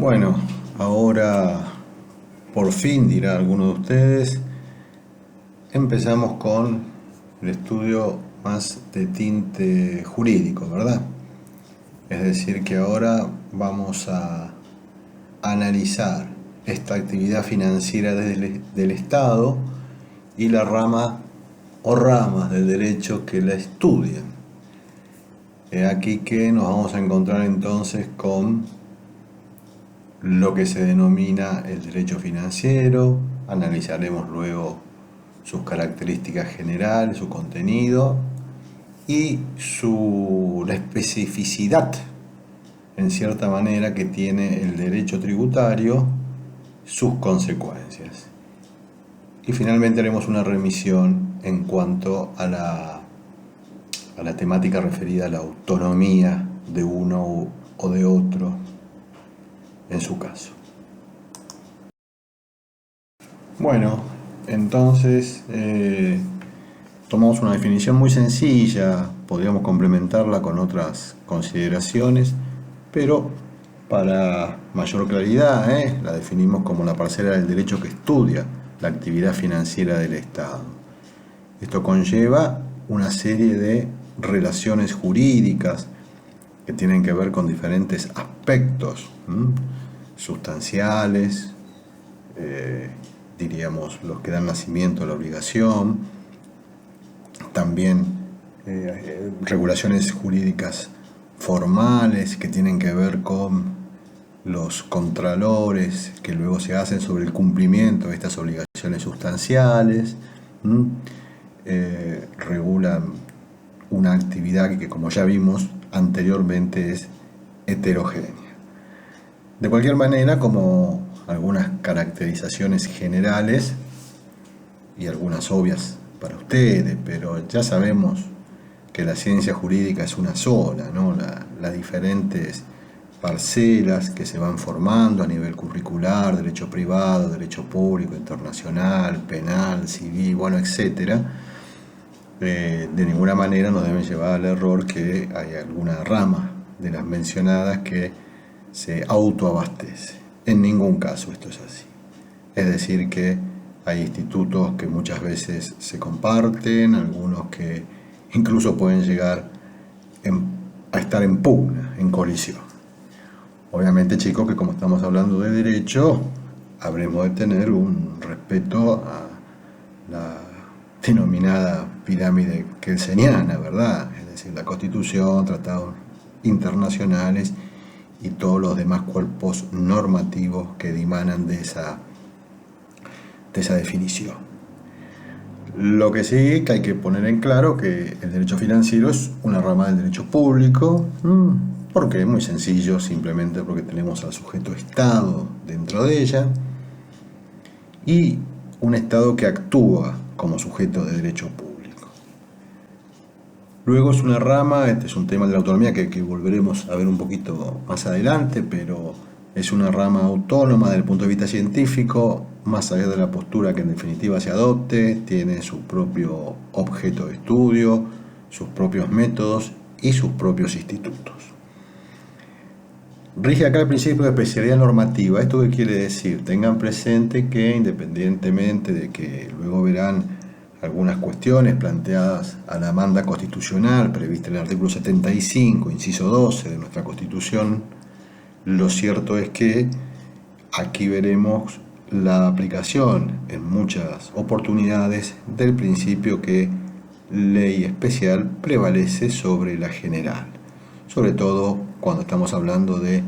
Bueno, ahora por fin, dirá alguno de ustedes, empezamos con el estudio más de tinte jurídico, ¿verdad? Es decir, que ahora vamos a analizar esta actividad financiera del Estado y la rama o ramas del derecho que la estudian. He aquí que nos vamos a encontrar entonces con lo que se denomina el derecho financiero, analizaremos luego sus características generales, su contenido y la especificidad, en cierta manera, que tiene el derecho tributario, sus consecuencias. Y finalmente haremos una remisión en cuanto a la temática referida a la autonomía de uno o de otro en su caso. Bueno, entonces tomamos una definición muy sencilla, podríamos complementarla con otras consideraciones, pero para mayor claridad la definimos como la parcela del derecho que estudia la actividad financiera del Estado. Esto conlleva una serie de relaciones jurídicas que tienen que ver con diferentes aspectos sustanciales, diríamos los que dan nacimiento a la obligación, también regulaciones jurídicas formales que tienen que ver con los contralores que luego se hacen sobre el cumplimiento de estas obligaciones sustanciales, regulan una actividad que, como ya vimos anteriormente, es heterogénea. De cualquier manera, como algunas caracterizaciones generales y algunas obvias para ustedes, pero ya sabemos que la ciencia jurídica es una sola, ¿no? Las diferentes parcelas que se van formando a nivel curricular, derecho privado, derecho público, internacional, penal, civil, bueno, etcétera, de ninguna manera nos deben llevar al error que hay alguna rama de las mencionadas que se autoabastece. En ningún caso esto es así. Es decir, que hay institutos que muchas veces se comparten, algunos que incluso pueden llegar a estar en pugna, en colisión. Obviamente, chicos, que como estamos hablando de derecho, habremos de tener un respeto a la denominada pirámide kelseniana, ¿verdad? Es decir, la Constitución, tratados internacionales y todos los demás cuerpos normativos que dimanan de esa definición. Lo que sí que hay que poner en claro que el derecho financiero es una rama del derecho público, porque es muy sencillo, simplemente porque tenemos al sujeto Estado dentro de ella y un Estado que actúa como sujeto de derecho público. Luego es una rama, este es un tema de la autonomía que volveremos a ver un poquito más adelante, pero es una rama autónoma desde el punto de vista científico, más allá de la postura que en definitiva se adopte, tiene su propio objeto de estudio, sus propios métodos y sus propios institutos. Rige acá el principio de especialidad normativa. ¿Esto qué quiere decir? Tengan presente que, independientemente de que luego verán algunas cuestiones planteadas a la demanda constitucional prevista en el artículo 75, inciso 12 de nuestra Constitución, lo cierto es que aquí veremos la aplicación en muchas oportunidades del principio que ley especial prevalece sobre la general, sobre todo cuando estamos hablando de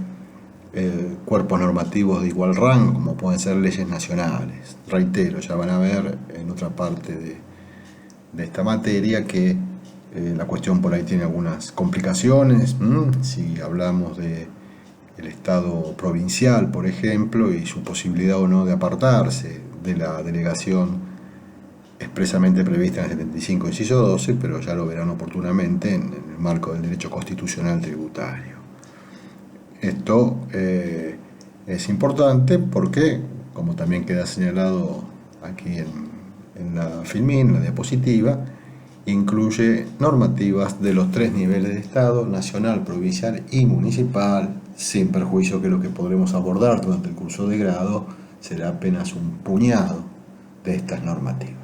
cuerpos normativos de igual rango, como pueden ser leyes nacionales. Reitero, ya van a ver en otra parte de esta materia que la cuestión por ahí tiene algunas complicaciones. Si hablamos de el Estado provincial, por ejemplo, y su posibilidad o no de apartarse de la delegación expresamente prevista en el 75, inciso 12, pero ya lo verán oportunamente en el marco del derecho constitucional tributario. Esto es importante porque, como también queda señalado aquí en la filmín, en la diapositiva, incluye normativas de los tres niveles de Estado: nacional, provincial y municipal, sin perjuicio que lo que podremos abordar durante el curso de grado será apenas un puñado de estas normativas.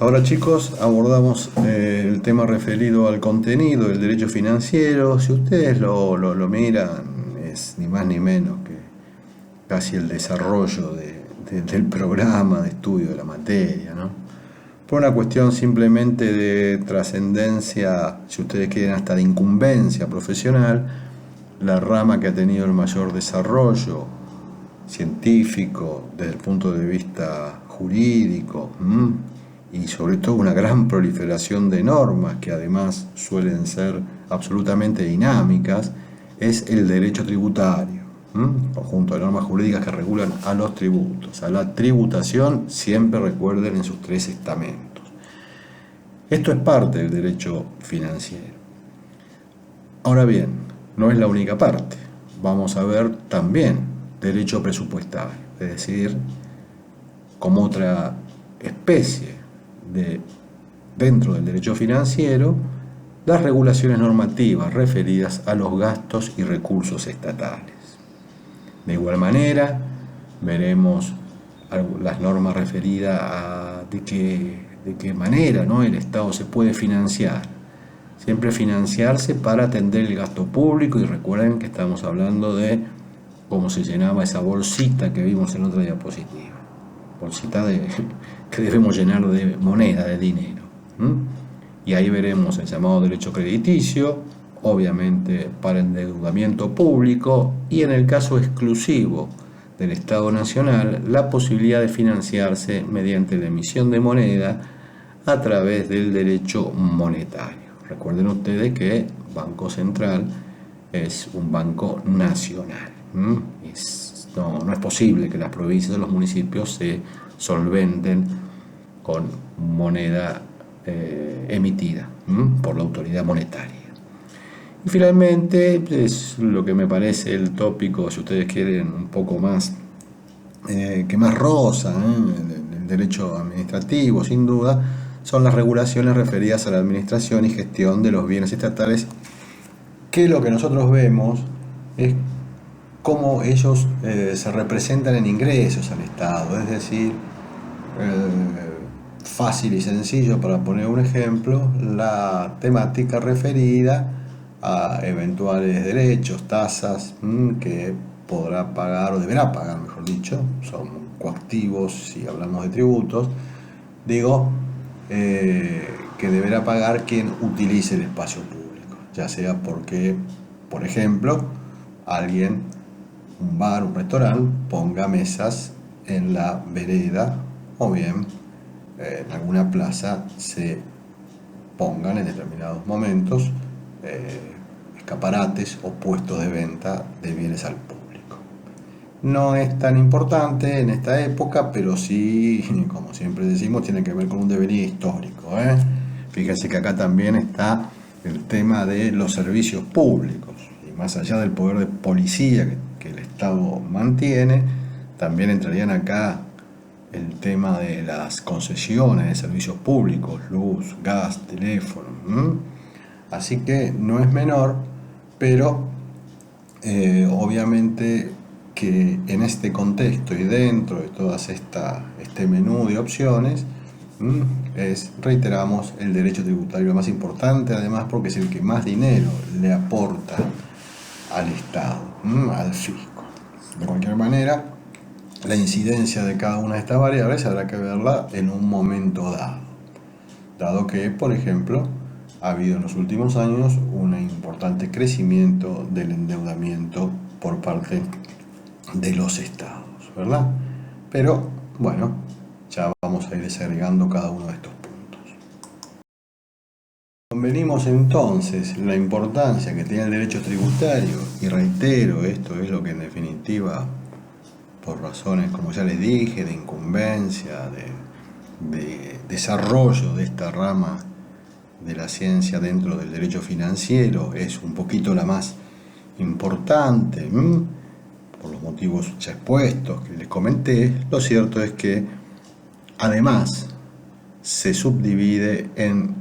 Ahora, chicos, abordamos el tema referido al contenido del derecho financiero. Si ustedes lo miran, es ni más ni menos que casi el desarrollo del programa de estudio de la materia, ¿no? Por una cuestión simplemente de trascendencia, si ustedes quieren, hasta de incumbencia profesional, la rama que ha tenido el mayor desarrollo científico desde el punto de vista jurídico, y sobre todo una gran proliferación de normas que además suelen ser absolutamente dinámicas, es el derecho tributario, conjunto de normas jurídicas que regulan a los tributos, a la tributación, siempre recuerden en sus 3 estamentos. Esto es parte del derecho financiero. Ahora bien, no es la única parte. Vamos a ver también derecho presupuestario, es decir, como otra especie dentro del derecho financiero, las regulaciones normativas referidas a los gastos y recursos estatales. De igual manera, veremos las normas referidas a de qué manera, ¿no?, el Estado se puede financiar. Siempre financiarse para atender el gasto público, y recuerden que estamos hablando de cómo se llenaba esa bolsita que vimos en otra diapositiva. Bolsita que debemos llenar de moneda, de dinero. Y ahí veremos el llamado derecho crediticio, obviamente para endeudamiento público, y en el caso exclusivo del Estado Nacional, la posibilidad de financiarse mediante la emisión de moneda a través del derecho monetario. Recuerden ustedes que Banco Central es un banco nacional. No es posible que las provincias o los municipios se solventen con moneda emitida por la autoridad monetaria. Y finalmente, es lo que me parece el tópico, si ustedes quieren, un poco más que más rosa, el derecho administrativo, sin duda, son las regulaciones referidas a la administración y gestión de los bienes estatales, que lo que nosotros vemos es cómo ellos se representan en ingresos al Estado, es decir, fácil y sencillo, para poner un ejemplo, la temática referida a eventuales derechos, tasas que podrá pagar, o deberá pagar, mejor dicho, son coactivos si hablamos de tributos, digo, que deberá pagar quien utilice el espacio público, ya sea porque, por ejemplo, alguien, un bar, un restaurante, ponga mesas en la vereda, o bien en alguna plaza se pongan en determinados momentos escaparates o puestos de venta de bienes al público. No es tan importante en esta época, pero sí, como siempre decimos, tiene que ver con un devenir histórico. Fíjense que acá también está el tema de los servicios públicos, y más allá del poder de policía que el Estado mantiene, también entrarían acá el tema de las concesiones de servicios públicos, luz, gas, teléfono. Así que no es menor, pero obviamente que en este contexto y dentro de todas este menú de opciones, reiteramos, el derecho tributario más importante, además porque es el que más dinero le aporta al Estado, al fisco. De cualquier manera, la incidencia de cada una de estas variables habrá que verla en un momento dado que, por ejemplo, ha habido en los últimos años un importante crecimiento del endeudamiento por parte de los estados, ¿verdad? Pero, bueno, ya vamos a ir desagregando cada uno de estos puntos. Convenimos entonces la importancia que tiene el derecho tributario, y reitero, esto es lo que en definitiva, por razones, como ya les dije, de incumbencia, de desarrollo de esta rama de la ciencia dentro del derecho financiero, es un poquito la más importante, por los motivos ya expuestos que les comenté. Lo cierto es que además se subdivide en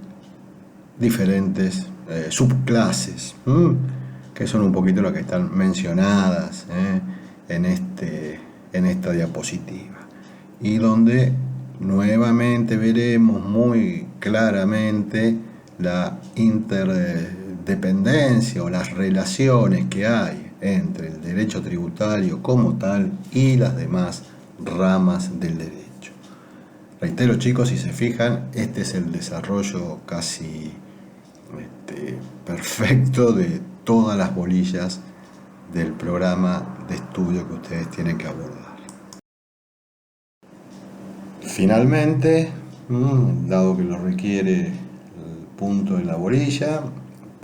diferentes subclases, que son un poquito las que están mencionadas en esta diapositiva, y donde nuevamente veremos muy claramente la interdependencia o las relaciones que hay entre el derecho tributario como tal y las demás ramas del derecho. Reitero, chicos, si se fijan, este es el desarrollo casi perfecto de todas las bolillas del programa de estudio que ustedes tienen que abordar. Finalmente, dado que lo requiere el punto de la bolilla,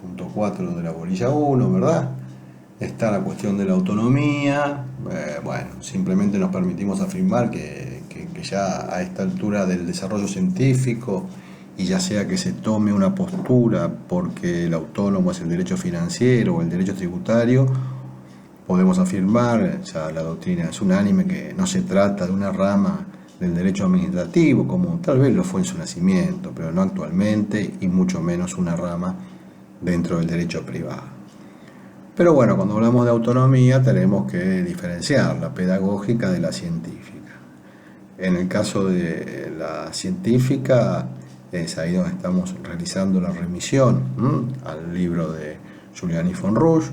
punto 4 de la bolilla 1, ¿verdad? Está la cuestión de la autonomía. Bueno, simplemente nos permitimos afirmar que ya a esta altura del desarrollo científico, y ya sea que se tome una postura porque el autónomo es el derecho financiero o el derecho tributario, podemos afirmar, ya la doctrina es unánime, que no se trata de una rama del derecho administrativo, como tal vez lo fue en su nacimiento, pero no actualmente, y mucho menos una rama dentro del derecho privado. Pero bueno, cuando hablamos de autonomía tenemos que diferenciar la pedagógica de la científica. En el caso de la científica, es ahí donde estamos realizando la remisión al libro de Giuliani von Rusch,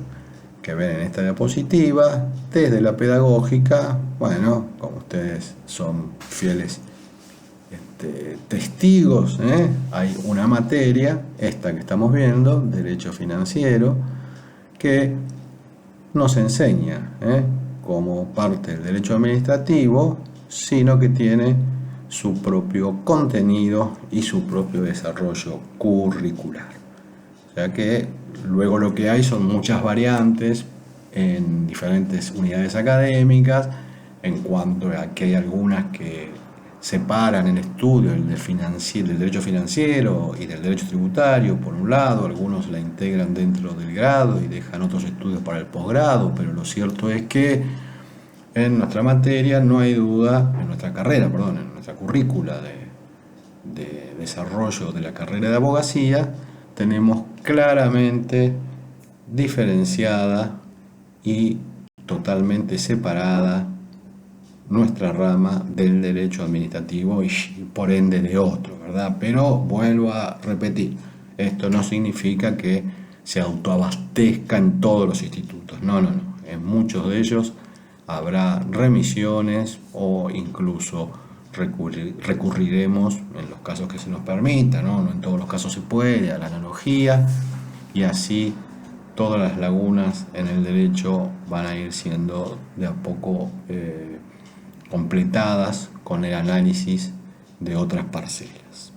que ven en esta diapositiva. Desde la pedagógica, bueno, como ustedes son fieles testigos, hay una materia, esta que estamos viendo, derecho financiero, que nos enseña como parte del derecho administrativo, sino que tiene su propio contenido y su propio desarrollo curricular. O sea que luego lo que hay son muchas variantes en diferentes unidades académicas, en cuanto a que hay algunas que separan el estudio del derecho financiero y del derecho tributario, por un lado, algunos la integran dentro del grado y dejan otros estudios para el posgrado, pero lo cierto es que en nuestra materia no hay duda, en nuestra currícula de desarrollo de la carrera de abogacía, tenemos claramente diferenciada y totalmente separada nuestra rama del derecho administrativo y por ende de otro, ¿verdad? Pero vuelvo a repetir, esto no significa que se autoabastezca en todos los institutos, no. En muchos de ellos habrá remisiones o incluso recurriremos en los casos que se nos permita, no en todos los casos se puede, a la analogía, y así todas las lagunas en el derecho van a ir siendo de a poco completadas con el análisis de otras parcelas.